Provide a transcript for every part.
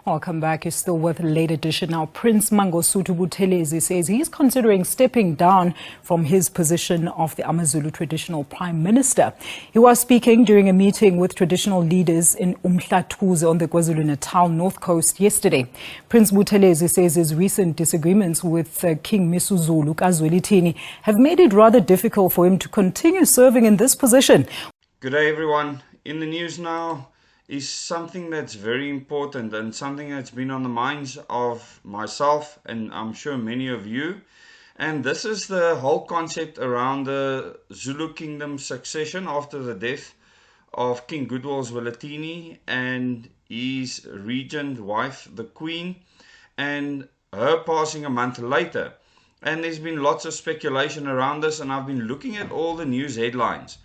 Welcome back. You're still with Late Edition. Now, Prince Mangosuthu Buthelezi says he's considering stepping down from his position of the AmaZulu traditional prime minister. He was speaking during a meeting with traditional leaders in Umhlathuze on the KwaZulu-Natal North Coast yesterday. Prince Buthelezi says his recent disagreements with King Zulu KaZwelithini have made it rather difficult for him to continue serving in this position. Good day, everyone. In the news now is something that's very important and something that's been on the minds of myself and I'm sure many of you. And this is the whole concept around the Zulu kingdom succession after the death of King Zwelithini and his regent wife, the Queen, and her passing a month later. And there's been lots of speculation around this, and I've been looking at all the news headlines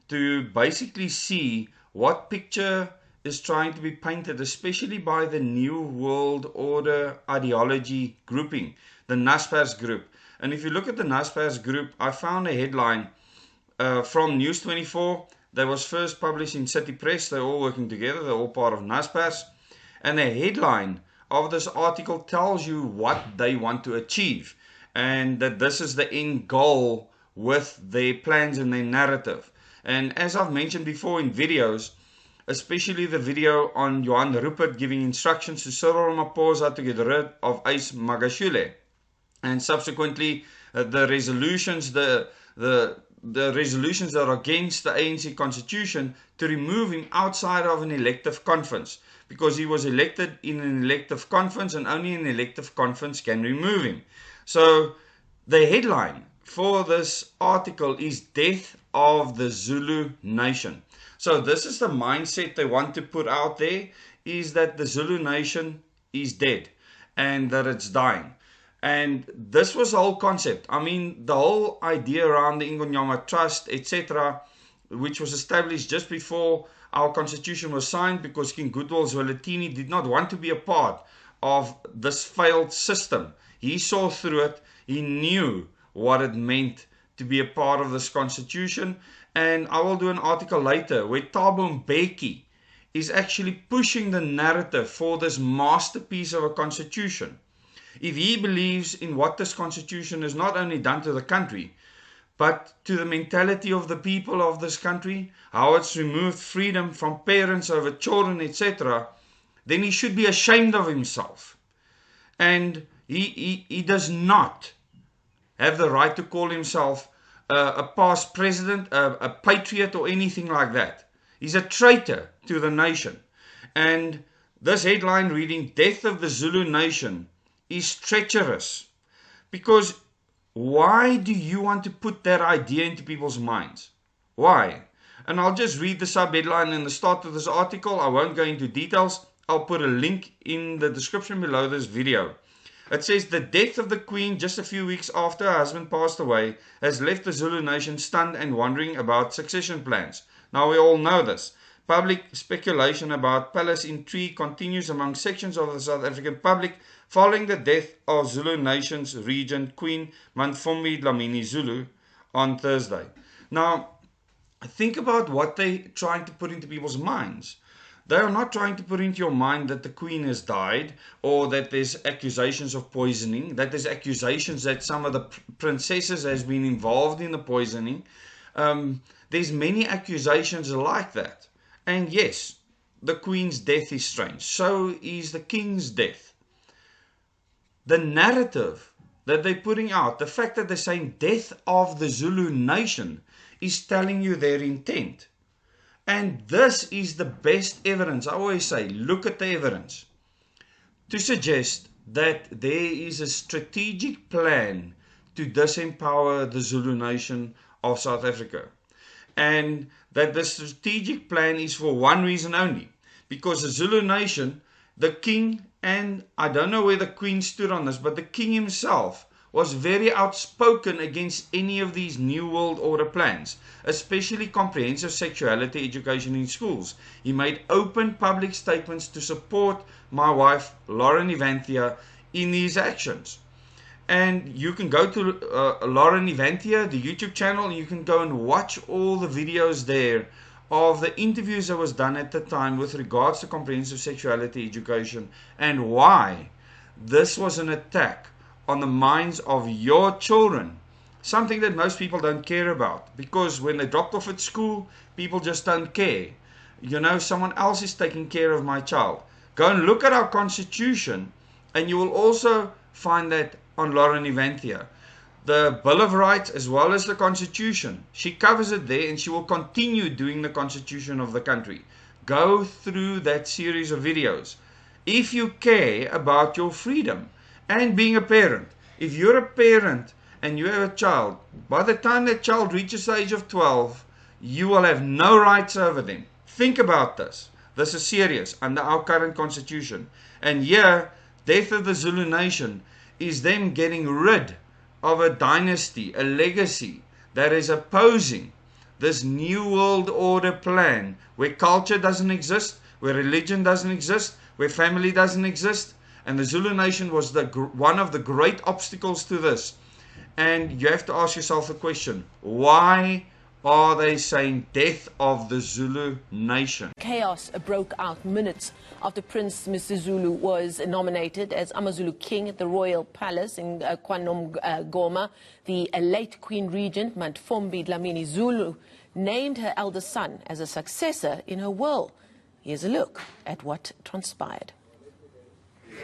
to basically see what picture is trying to be painted, especially by the New World Order ideology grouping, the Naspers group. And if you look at the Naspers group, I found a headline from News 24 that was first published in City Press. They're all working together, they're all part of Naspers. And the headline of this article tells you what they want to achieve, and that this is the end goal with their plans and their narrative. And as I've mentioned before in videos, especially the video on Johan Rupert giving instructions to Cyril Ramaphosa to get rid of Ace Magashule, and subsequently the resolutions that are against the ANC constitution to remove him outside of an elective conference, because he was elected in an elective conference and only an elective conference can remove him. So the headline for this article is Death of the Zulu Nation. So this is the mindset they want to put out there, is that the Zulu nation is dead and that it's dying. And this was the whole concept. I mean, the whole idea around the Ingonyama Trust, etc., which was established just before our constitution was signed, because King Zwelithini did not want to be a part of this failed system. He saw through it. He knew what it meant to be a part of this constitution. And I will do an article later where Thabo Mbeki is actually pushing the narrative for this masterpiece of a constitution. If he believes in what this constitution has not only done to the country, but to the mentality of the people of this country, how it's removed freedom from parents over children, etc., then he should be ashamed of himself. And he does not have the right to call himself a past president, a patriot, or anything like that. He's a traitor to the nation. And this headline reading, Death of the Zulu Nation, is treacherous. Because why do you want to put that idea into people's minds? Why? And I'll just read the sub-headline in the start of this article. I won't go into details. I'll put a link in the description below this video. It says, the death of the Queen just a few weeks after her husband passed away has left the Zulu nation stunned and wondering about succession plans. Now we all know this. Public speculation about palace intrigue continues among sections of the South African public following the death of Zulu nation's regent Queen Mantfombi Dlamini Zulu on Thursday. Now, think about what they're trying to put into people's minds. They are not trying to put into your mind that the Queen has died, or that there's accusations of poisoning, that there's accusations that some of the princesses has been involved in the poisoning. There's many accusations like that. And yes, the Queen's death is strange. So is the King's death. The narrative that they're putting out, the fact that they're saying death of the Zulu nation, is telling you their intent. And this is the best evidence. I always say, look at the evidence, to suggest that there is a strategic plan to disempower the Zulu nation of South Africa. And that the strategic plan is for one reason only. Because the Zulu nation, the king, and I don't know where the Queen stood on this, but the king himself was very outspoken against any of these New World Order plans, especially comprehensive sexuality education in schools. He made open public statements to support my wife, Lauren Evanthia, in these actions. And you can go to Lauren Evanthia, the YouTube channel, and you can go and watch all the videos there of the interviews that was done at the time with regards to comprehensive sexuality education and why this was an attack on the minds of your children. Something that most people don't care about, because when they dropped off at school, people just don't care. You know, someone else is taking care of my child. Go and look at our constitution, and you will also find that on Lauren Evanthia. The Bill of Rights as well as the Constitution. She covers it there, and she will continue doing the Constitution of the country. Go through that series of videos. If you care about your freedom and being a parent, if you're a parent and you have a child, by the time that child reaches the age of 12, you will have no rights over them. Think about this. This is serious under our current constitution. And here, death of the Zulu nation is them getting rid of a dynasty, a legacy that is opposing this new world order plan where culture doesn't exist, where religion doesn't exist, where family doesn't exist. And the Zulu nation was one of the great obstacles to this. And you have to ask yourself the question, why are they saying death of the Zulu nation? Chaos broke out minutes after Prince Mr. Zulu was nominated as AmaZulu King at the Royal Palace in KwaNongoma. The late Queen Regent, Mantfombi Dlamini Zulu, named her eldest son as a successor in her will. Here's a look at what transpired.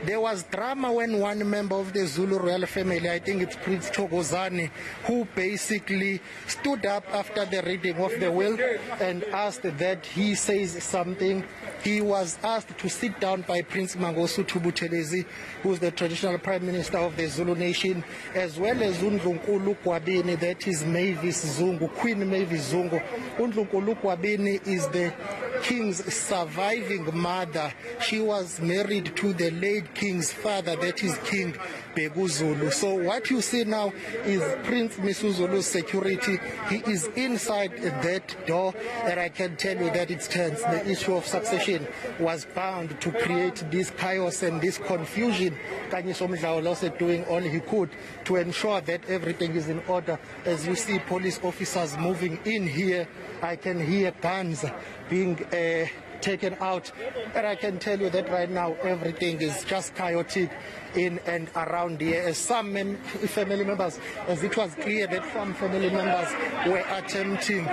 There was drama when one member of the Zulu royal family, I think it's Prince Thokozani, who basically stood up after the reading of the will and asked that he says something. He was asked to sit down by Prince Mangosuthu Buthelezi, who's the traditional prime minister of the Zulu nation, as well as Undlunkulu Kwabini, that is Mavis Zungu, Queen Mavis Zungu. Undlunkulu Kwabini is the king's surviving mother. She was married to the late king's father, that is King Bhegu Zulu. So what you see now is Prince Misuzulu's security. He is inside that door, and I can tell you that it's tense. The issue of succession was bound to create this chaos and this confusion. Kanyiso Mdlawula also doing all he could to ensure that everything is in order. As you see police officers moving in here, I can hear guns being taken out, and I can tell you that right now everything is just chaotic in and around here. As some family members, as it was clear that some family members were attempting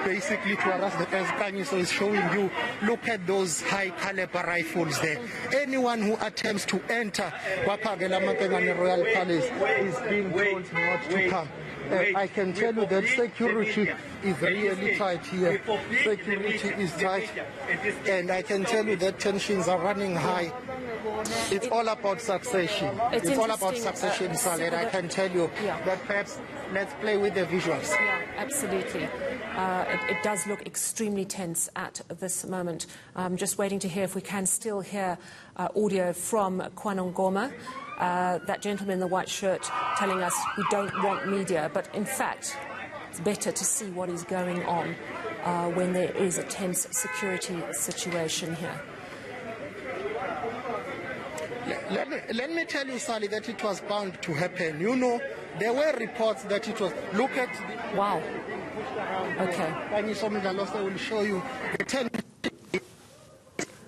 basically to harass the Kanyi, so it's showing you, look at those high caliber rifles there. Anyone who attempts to enter Wapagela Royal Palace is being told not to come. I can tell you that security is really tight here. Security is tight, and I can tell you that tensions are running high. It's all about succession. It's all about succession, Sally, and I can tell you that perhaps let's play with the visuals. Yeah, absolutely. It does look extremely tense at this moment. I'm just waiting to hear if we can still hear audio from KwaNongoma. That gentleman in the white shirt telling us we don't want media, but in fact it's better to see what is going on when there is a tense security situation here. Let me tell you, Sally, that it was bound to happen. You know, there were reports that it was... Look at... Wow. Okay. I will show you the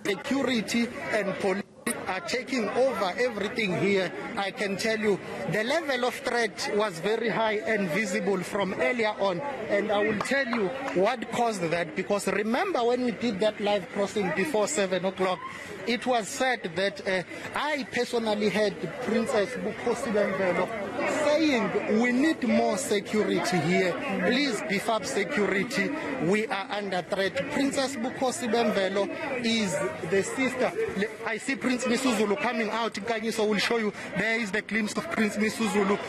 security and police are taking over everything here. I can tell you the level of threat was very high and visible from earlier on, and I will tell you what caused that, because remember when we did that live crossing before 7 o'clock, it was said that I personally had Princess Bukhosi Bemvelo saying we need more security here, please beef up security, we are under threat. Princess Bukhosi Bemvelo is the sister. I see Prince Misuzulu coming out. So we'll show you. There is the glimpse of Prince Misuzulu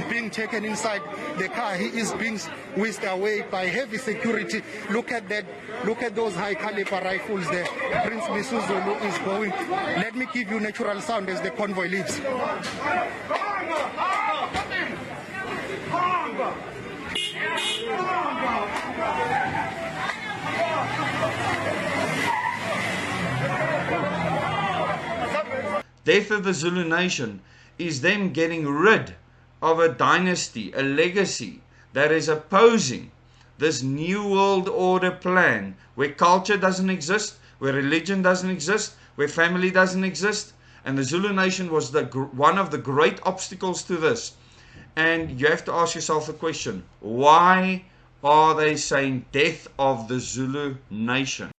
being taken inside the car. He is being whisked away by heavy security. Look at that. Look at those high caliber rifles there. Prince Misuzulu is going. Let me give you natural sound as the convoy leaves. Death of the Zulu nation is them getting rid of a dynasty, a legacy that is opposing this new world order plan where culture doesn't exist, where religion doesn't exist, where family doesn't exist. And the Zulu nation was one of the great obstacles to this. And you have to ask yourself the question, why are they saying death of the Zulu nation?